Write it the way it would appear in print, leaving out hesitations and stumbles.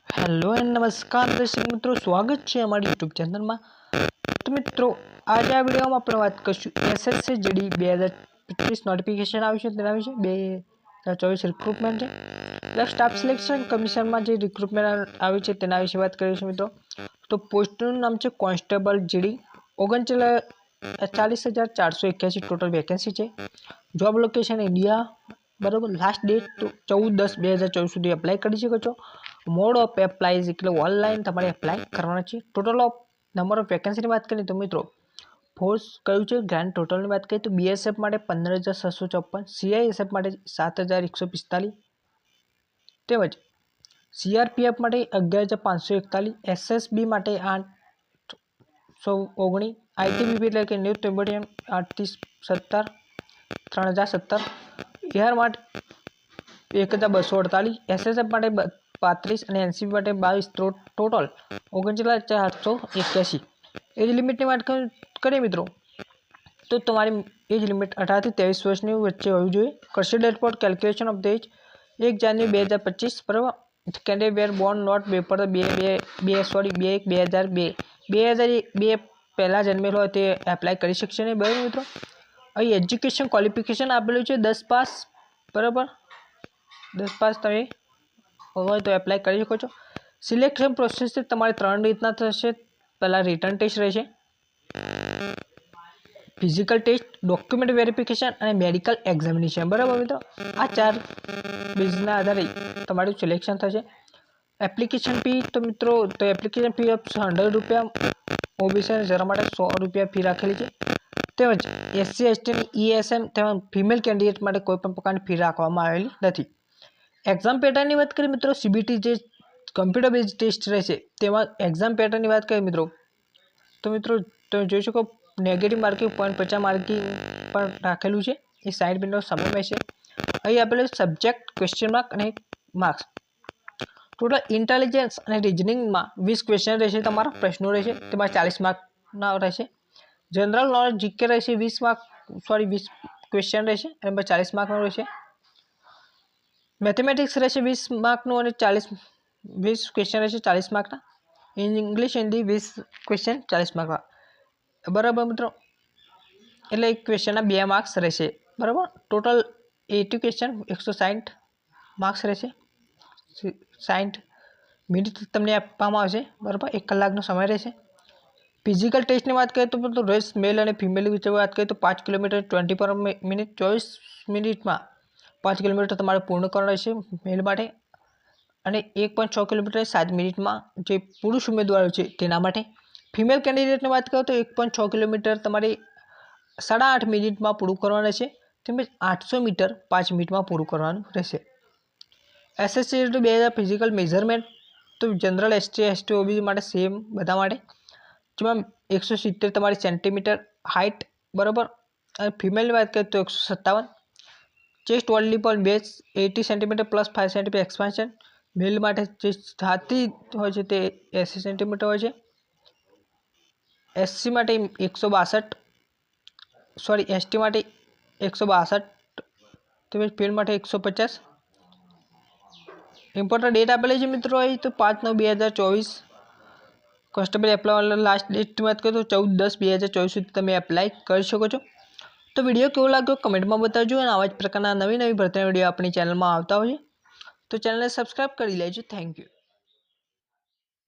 Hello and नमस्कार दर्शक मित्रों, स्वागत है हमारी यूट्यूब चैनल में। तो मित्रों, आज आ वीडियो में આપણે વાત કરીશું એસએસસી જીડી 2025 નોટિફિકેશન આવ્યું છે તેના વિશે। 2024 રિક્રુટમેન્ટ છે એટલે સ્ટાફ સિલેક્શન કમિશનમાં જે રિક્રુટમેન્ટ આવ્યું છે તેના વિશે વાત કરીશું મિત્રો। તો પોસ્ટનું નામ છે કોન્સ્ટેબલ જીડી। 39,40,481 ટોટલ વેકેન્સી છે। જોબ લોકેશન ઇન્ડિયા, बराबर। लास्ट डेट तो 14/10/2024 सुधी एप्लाय कर सको। मोड ऑफ एप्लाय એટલે ऑनलाइन तमारे एप्लाय करवाना है। Total of number of vacancy की बात करें तो मित्रों फोर्स क्यू है ग्रांड टोटल की बात करें तो बीएसएफ माटे 15,654, सीआईएसएफ माटे 7,145 તેમજ सीआरपीएफ माटे 11,541, एसएसबी माटे 819, आईटीबीपी એટલે કે ન્યૂ તિબેટિયન 83070 3070, एआर माटे 1,248, एसएसएफ माटे 35 और एनसीबी माटे 22, टोटल 39,881। एज लिमिट की बात करें मित्रों तो तुम्हारी एज लिमिट 18 થી 23 वर्षनी वच्चे होवी जोईए। Considered for calculation of the age 1 January 2025, बराबर। Candidate were born not before 2002 पहला जन्मेल हो तो एप्लाय कर सकशे नहीं, बराबर मित्रों। अहीं एज्युकेशन क्वॉलिफिकेशन आपेलू है 10 पास, बराबर। 10 पास तमे हो तो एप्लाय कर सको। सिलेक्शन प्रोसेस तमारे 3 रीतना थशे। पहला रिटर्न टेस्ट रहेशे, फिजिकल टेस्ट, डॉक्यूमेंट वेरिफिकेशन और मेडिकल एक्जामिनेशन, बराबर मित्रों। आ 4 बेजना आधारे तमारू सिलेक्शन थशे। एप्लिकेशन फी तो मित्रों तो एप्लिकेशन फी ऑफ 100 रुपया, ओबीसी जरा माटे 100 रुपया फी राखेली है। તેમજ એસસી એસટી ईएसएम તેમજ फीमेल कैंडिडेट માટે કોઈ પણ પ્રકારની ફી રાખવામાં આવેલી નથી। એક્ઝામ પેટર્નની વાત કરીએ મિત્રો, સીબીટી જે કમ્પ્યુટર બેઝ ટેસ્ટ રહેશે તેમાં એક્ઝામ પેટર્નની વાત કરીએ મિત્રો તો મિત્રો તમે જોઈ શકો નેગેટિવ માર્કિંગ 0.50 માર્કિંગ પર રાખેલું છે। એ 60 મિનિટનો સમય રહેશે। અહીં આપેલું સબ્જેક્ટ ક્વેશ્ચન માર્ક અને માર્ક્સ। ટોટલ ઇન્ટેલિજન્સ અને રિઝનિંગમાં 20 ક્વેશ્ચન રહેશે, તમારા પ્રશ્નો રહેશે તેમાં 40 માર્કના રહેશે। जनरल नॉलेज जीके रहेशे 20 मार्क 20 क्वेश्चन रहेशे અને 40 मार्क नो रहेशे। मैथमेटिक्स रहेशे 20 मार्क नो અને 20 क्वेश्चन रहेशे 40 मार्क ना। इंग्लिश हिंदी 20 क्वेश्चन 40 मार्क ना, बराबर मित्रों। એટલે એક क्वेश्चन ना 2 मार्क्स रहेशे, बराबर। टोटल 80 क्वेश्चन 160 मार्क्स रहेशे। 60 मिनिट तमने आपवामां आवशे, बराबर। 1 કલાકનો समय रहेशे। फिजिकल टेस्ट की बात करें तो रेस मेल और फीमेल विषय बात करें तो 5 किलोमीटर 20 पर मिनिट 24 मिनिट में 5 किलोमीटर तमारे पूर्ण करना है मेल माटे। 1.6 किलोमीटर 7 मिनिट में जो पुरुष उम्मीदवार है तेना माटे। फीमेल कैंडिडेट की बात करो तो 1.6 किलोमीटर तमारे 8.5 मिनिट में पूરું करवानुं छे તેમજ 800 मीटर 5 मिनिट में पूરું करवानुं रहेशे। एसएससी 2000 फिजिकल मेजरमेंट तो जनरल एसटी एसटी ओबीसी माटे सेम बधा माटे, जेमां 170 तमारी सेंटीमीटर हाइट, बराबर। और फीमेल की बात करें तो 157। Chest volleyball base 80 centimetre plus 5 centimetre expansion. Male माटे जे छाती होय छे ते 80 सेंटीमीटर होय छे। एससी माटे 162, सॉरी एसटी माटे 162 તેમજ ફીમેલ माटे 150। इम्पोर्टન્ટ डेट आपेली छे मित्रों तो 5/9/2024। कॉन्स्टेबल एप्लाय लास्ट डेट की बात करें तो 14/10/2024 सुधी तमे एप्लाय कर सको। तो विडियो केवो लाग्यो कमेंट में बताजो। और आवा ज प्रकारना नवी नवी भरतीना विडियो अपनी चेनल में आवता होय तो चेनल ने सब्सक्राइब करी लेजो। Thank you.